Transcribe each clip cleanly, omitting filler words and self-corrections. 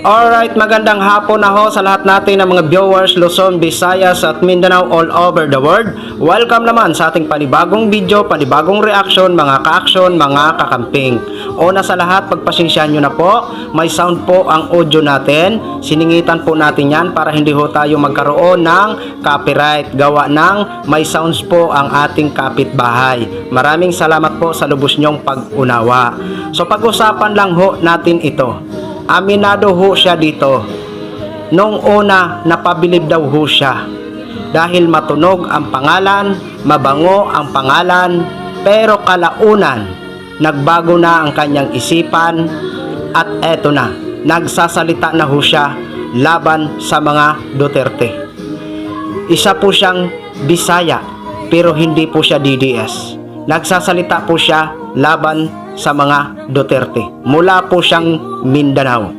Alright, magandang hapon na ho sa lahat natin ng mga viewers Luzon, Visayas at Mindanao all over the world. Welcome naman sa ating panibagong video, panibagong reaction, mga ka-action, mga kakamping. Una sa lahat, pagpasensyahan nyo na po, may sound po ang audio natin. Siningitan po natin yan para hindi ho tayo magkaroon ng copyright. Gawa ng may sounds po ang ating kapitbahay. Maraming salamat po sa lubos nyong pag-unawa. So pag-usapan lang ho natin ito. Aminado ho siya dito. Nung una, napabilib daw ho siya. Dahil matunog ang pangalan, mabango ang pangalan, pero kalaunan, nagbago na ang kanyang isipan, at eto na, nagsasalita na ho siya laban sa mga Duterte. Isa po siyang Bisaya, pero hindi po siya DDS. Nagsasalita po siya laban sa mga Duterte. Mula po siyang Mindanao.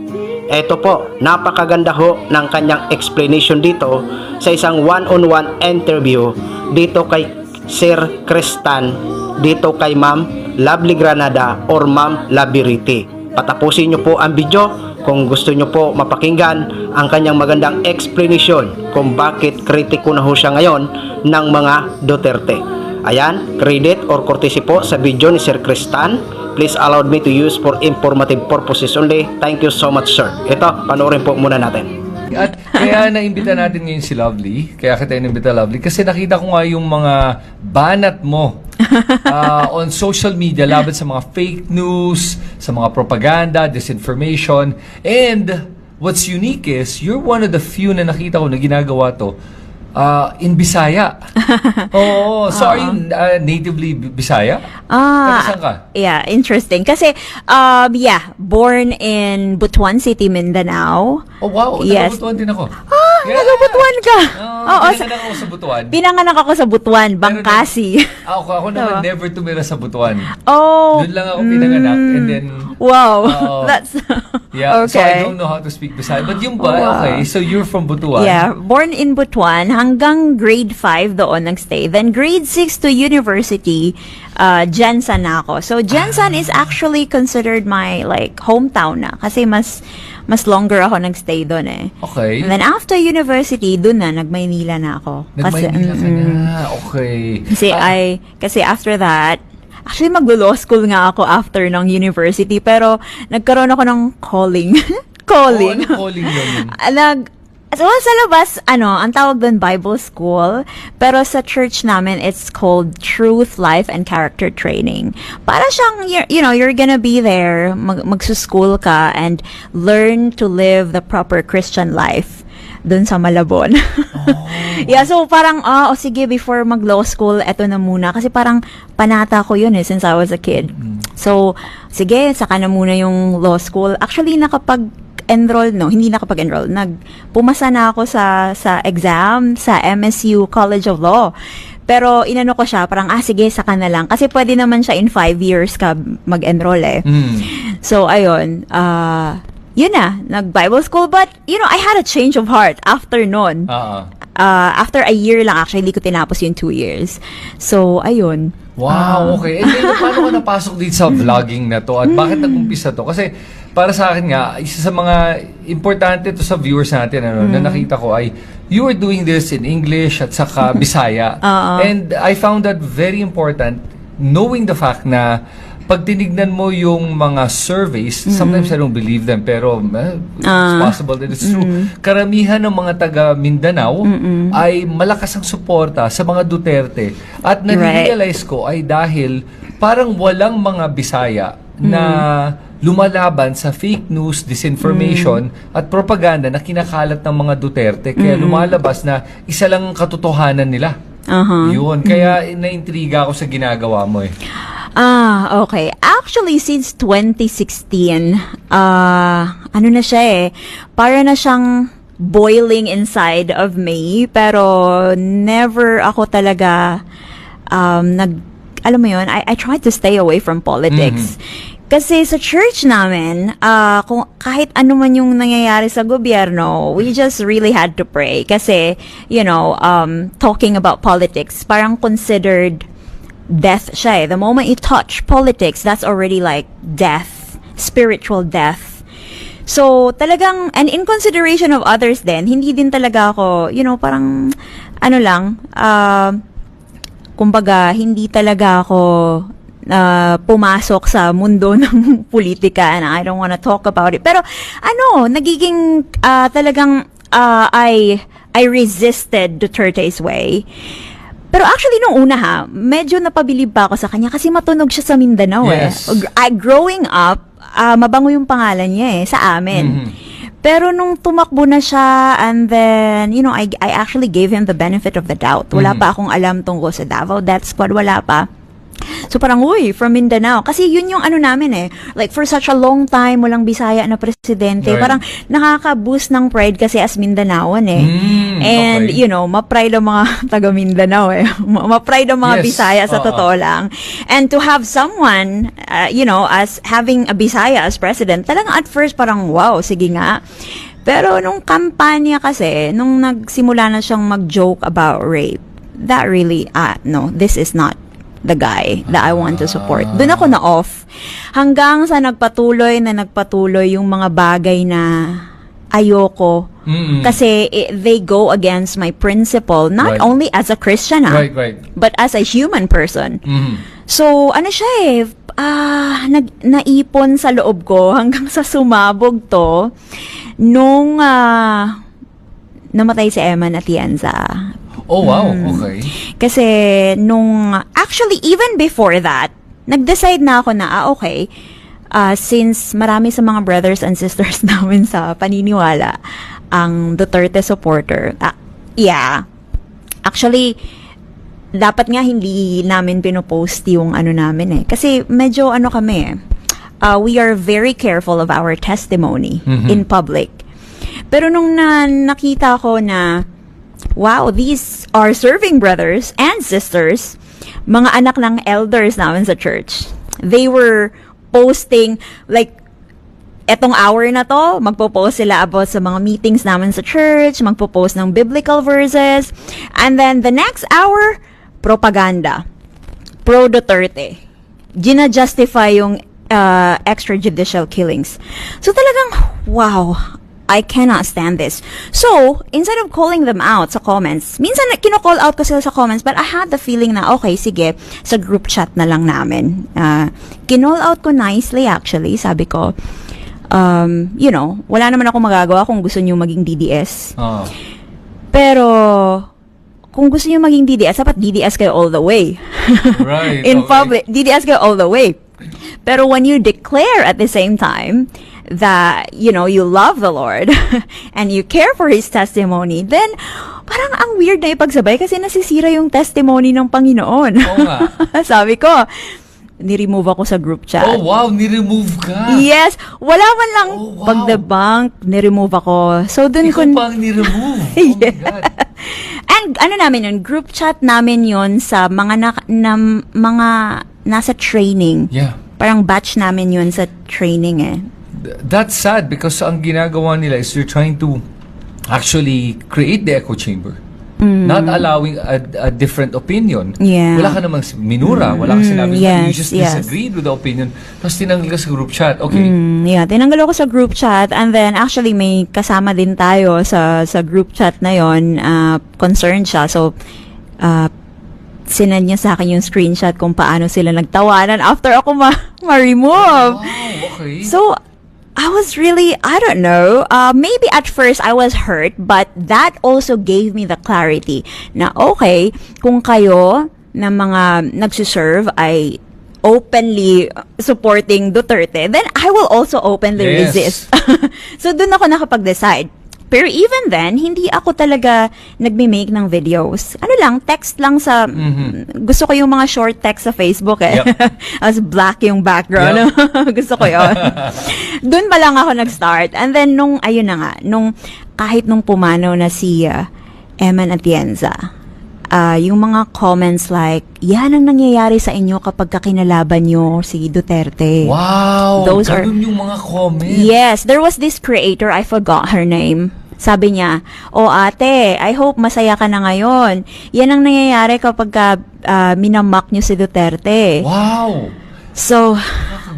Ito po, napakaganda ho ng kanyang explanation dito sa isang one-on-one interview dito kay Sir Cristan, dito kay Ma'am Lovely Granada or Ma'am Labiriti. Patapusin nyo po ang video kung gusto nyo po mapakinggan ang kanyang magandang explanation kung bakit kritiko na ho siya ngayon ng mga Duterte. Ayan, credit or courtesy po sa video ni Sir Cristan. Please allow me to use for informative purposes only. Thank you so much, sir. Ito, panoorin po muna natin. At kaya naimbita natin ngayon si Lovely. Kaya kita inimbita, Lovely. Kasi nakita ko nga yung mga banat mo on social media laban sa mga fake news, sa mga propaganda, disinformation. And what's unique is, you're one of the few na nakita ko na ginagawa to in Bisaya. Oo. So, are you natively Bisaya? Saan ka? Yeah, interesting. Kasi, born in Butuan City, Mindanao. Oh, wow. Yes. Nakabutuan din ako. Nagabutuan ka. Pinanganak ako sa Butuan. Pinanganak ako sa Butuan, Bangkasi. Ako naman never tumira sa Butuan. Oh. Doon lang ako pinanganak and then wow. That's yeah. okay. So I don't know how to speak Bisaya. But yung ba, okay. So you're from Butuan. Yeah, born in Butuan hanggang grade 5 doon nagstay. Then grade 6 to university, Jensan na ako. So Jensan is actually considered my like hometown na kasi mas longer ako nagstay doon eh. Okay. And then after university, doon na nagmaynila na ako. Nagmaynila ka na. Okay. Kasi after that, actually maglo-law school nga ako after ng university, pero nagkaroon ako ng calling. Calling. Ano calling yun? So, sa labas, ang tawag doon Bible School. Pero sa church namin, it's called Truth, Life, and Character Training. Para siyang, you're gonna be there, magsuschool ka, and learn to live the proper Christian life doon sa Malabon. Oh. Yeah, so parang, sige, before mag-law school, eto na muna. Kasi parang panata ko yun since I was a kid. So, sige, saka na muna yung law school. Actually, hindi nakapag-enroll. Pumasa na ako sa exam sa MSU College of Law. Pero inano ko siya, parang sige, saka na lang. Kasi pwede naman siya in 5 years ka mag-enroll eh. So, ayun. Yun na, nag-Bible school. But, I had a change of heart after nun. After a year lang, actually, hindi ko tinapos yung 2 years. So, ayun. Wow, okay. And then, paano ka napasok dito sa vlogging na to? At bakit nag-umpisa to? Kasi, para sa akin nga, isa sa mga importante to sa viewers natin, na nakita ko ay, you were doing this in English at saka Bisaya. And I found that very important, knowing the fact na, pag tinignan mo yung mga surveys, sometimes I don't believe them, pero it's possible that it's true. Karamihan ng mga taga Mindanao ay malakas ang suporta sa mga Duterte. At na-realize ko ay dahil parang walang mga Bisaya na lumalaban sa fake news, disinformation, at propaganda na kinakalat ng mga Duterte. Kaya lumalabas na isa lang ang katotohanan nila. Yun. Kaya naintriga ako sa ginagawa mo eh. Okay. Actually, since 2016, ano na siya eh, para na siyang boiling inside of me, pero never ako talaga, alam mo yun, I tried to stay away from politics. Kasi sa church namin, kung kahit ano man yung nangyayari sa gobyerno, we just really had to pray. Kasi, talking about politics, parang considered death siya eh. The moment you touch politics, that's already like death, spiritual death. So, talagang, and in consideration of others din, hindi din talaga ako, parang, kumbaga, hindi talaga ako pumasok sa mundo ng politika, and I don't wanna talk about it. Pero, nagiging, talagang, I resisted Duterte's way. Pero actually, nung una medyo napabilib pa ako sa kanya kasi matunog siya sa Mindanao Yes. Growing up, mabango yung pangalan niya sa amin. Pero nung tumakbo na siya, and then, I actually gave him the benefit of the doubt. Wala pa akong alam tungkol sa Davao Death Squad, wala pa. So parang, uy, from Mindanao. Kasi yun yung namin like for such a long time, walang Bisaya na presidente. Right. Parang nakaka-boost ng pride kasi as Mindanaoan And, okay. ma-pride ang mga taga Mindanao Ma-pride ang mga Yes. Bisaya sa totoo lang. And to have someone, as having a Bisaya as president, talagang at first parang, wow, sige nga. Pero nung kampanya kasi, nung nagsimula na siyang mag-joke about rape, that really, no, this is not the guy that I want to support. Doon ako na-off. Hanggang sa nagpatuloy yung mga bagay na ayoko. Kasi they go against my principle, not Right. only as a Christian, Right. but as a human person. Mhm. So, siya naipon sa loob ko hanggang sa sumabog to nung namatay si Eman Atienza. Oh, wow. Okay. Kasi actually, even before that, nag-decide na ako na, okay, since marami sa mga brothers and sisters namin sa paniniwala, ang Duterte supporter, actually, dapat nga hindi namin pinopost yung namin Kasi medyo kami we are very careful of our testimony in public. Pero nung nakita ko na, wow, these are serving brothers and sisters, mga anak ng elders namin sa church. They were posting, like, etong hour na to, magpo-post sila about sa mga meetings namin sa church, magpo-post ng biblical verses, and then the next hour, propaganda. Pro-Duterte. Gina-justify yung extrajudicial killings. So talagang, wow, I cannot stand this. So, instead of calling them out sa comments, minsan kino-call out ko sila sa comments, but I had the feeling na, okay, sige, sa group chat na lang namin. Kinall out ko nicely, actually. Sabi ko, wala naman ako magagawa kung gusto niyo maging DDS. Pero, kung gusto niyo maging DDS, dapat DDS kayo all the way. Right. In okay. public, DDS kayo all the way. Pero when you declare at the same time that, you love the Lord and you care for His testimony, then parang ang weird na ipagsabay kasi nasisira yung testimony ng Panginoon. Oo nga. Sabi ko, ni-remove ako sa group chat. Oh, wow. Ni-remove ka. Yes, wala man lang Oh, wow. pag-debunk, ni-remove ako. So, dun Ikaw pa ang ni-remove. Oh my God. And namin yun, group chat namin yun sa mga mga nasa training. Yeah. Parang batch namin yun sa training That's sad because ang ginagawa nila is you're trying to actually create the echo chamber. Not allowing a different opinion. Yeah. Wala ka namang minura, wala ka sinabi. You yes, just yes. disagreed with the opinion. Tapos tinanggal ka sa group chat. Okay. Yeah, tinanggal ako sa group chat, and then actually may kasama din tayo sa group chat na yon. Concerned siya. So, sinend niya sa akin yung screenshot kung paano sila nagtawanan after ako ma-remove. Wow, okay. So, I was really, I don't know, maybe at first I was hurt, but that also gave me the clarity na okay, kung kayo na mga nagsiserve ay openly supporting Duterte, then I will also openly Yes. resist. So, dun ako nakapag-decide. Pero even then, hindi ako talaga nagme-make ng videos. Text lang sa, gusto ko yung mga short text sa Facebook Yep. As black yung background. Gusto ko yun. Doon pa lang ako nag-start. And then, kahit nung pumanaw na si Eman Atienza, yung mga comments like, yan ang nangyayari sa inyo kapag kinalaban nyo si Duterte. Wow. Those are- Ganun yung mga comments. Yes, there was this creator, I forgot her name. Sabi niya, "Oh ate, I hope masaya ka na ngayon. Yan ang nangyayari kapag minamak niyo si Duterte." Wow. So,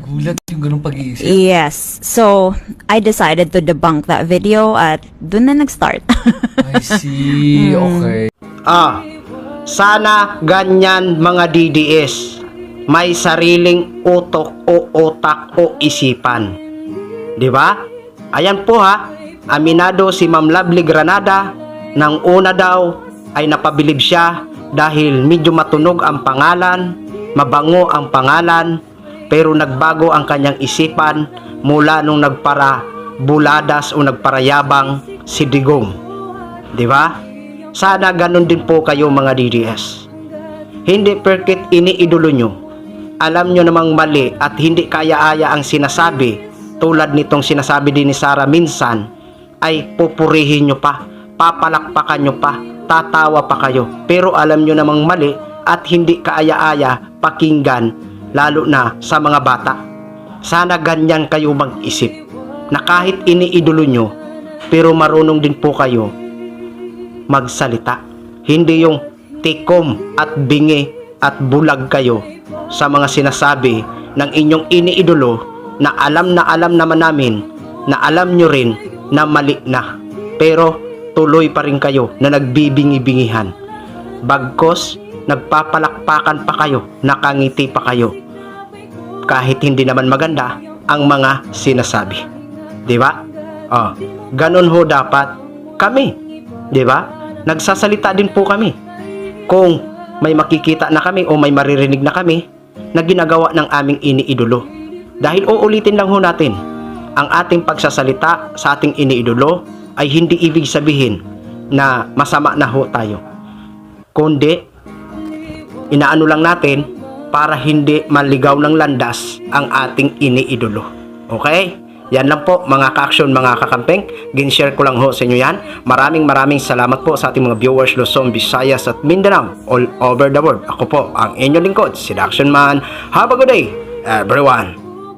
Nakakagulat yung ganung pag-iisip. Yes. So, I decided to debunk that video at dun na nag-start. I see. Okay. Sana ganyan mga DDS. May sariling utok o utak o isipan. Di ba? Ayan po ha. Aminado si Ma'am Lovely Granada. Nang una daw ay napabilib siya dahil medyo matunog ang pangalan, mabango ang pangalan, pero nagbago ang kanyang isipan mula nung nagpara buladas o nagparayabang si Digong. Di ba? Sana ganun din po kayo mga DDS. Hindi perkit iniidolo nyo, alam nyo namang mali at hindi kaya-aya ang sinasabi, tulad nitong sinasabi din ni Sarah minsan, ay pupurihin nyo pa, papalakpakan nyo pa, tatawa pa kayo. Pero alam nyo namang mali at hindi kaaya-aya pakinggan, lalo na sa mga bata. Sana ganyan kayo mag-isip, na kahit iniidolo nyo, pero marunong din po kayo magsalita. Hindi yung tikom at bingi at bulag kayo sa mga sinasabi ng inyong iniidolo na alam naman namin na alam nyo rin na mali na, pero tuloy pa rin kayo na nagbibingi-bingihan. Bagkos nagpapalakpakan pa kayo, nakangiti pa kayo, kahit hindi naman maganda ang mga sinasabi. Di ba? Ganun ho dapat kami. Di ba? Nagsasalita din po kami. Kung may makikita na kami o may maririnig na kami na ginagawa ng aming iniidolo. Dahil uulitin lang ho natin, ang ating pagsasalita sa ating iniidolo ay hindi ibig sabihin na masama na ho tayo. Kundi, inaano lang natin para hindi maligaw ng landas ang ating iniidolo. Okay? Yan lang po mga ka-action, mga kakampeng. Gin-share ko lang ho sa inyo yan. Maraming salamat po sa ating mga viewers Luzon, Visayas at Mindanao all over the world. Ako po ang inyong lingkod, si The Action Man. Have a good day, everyone.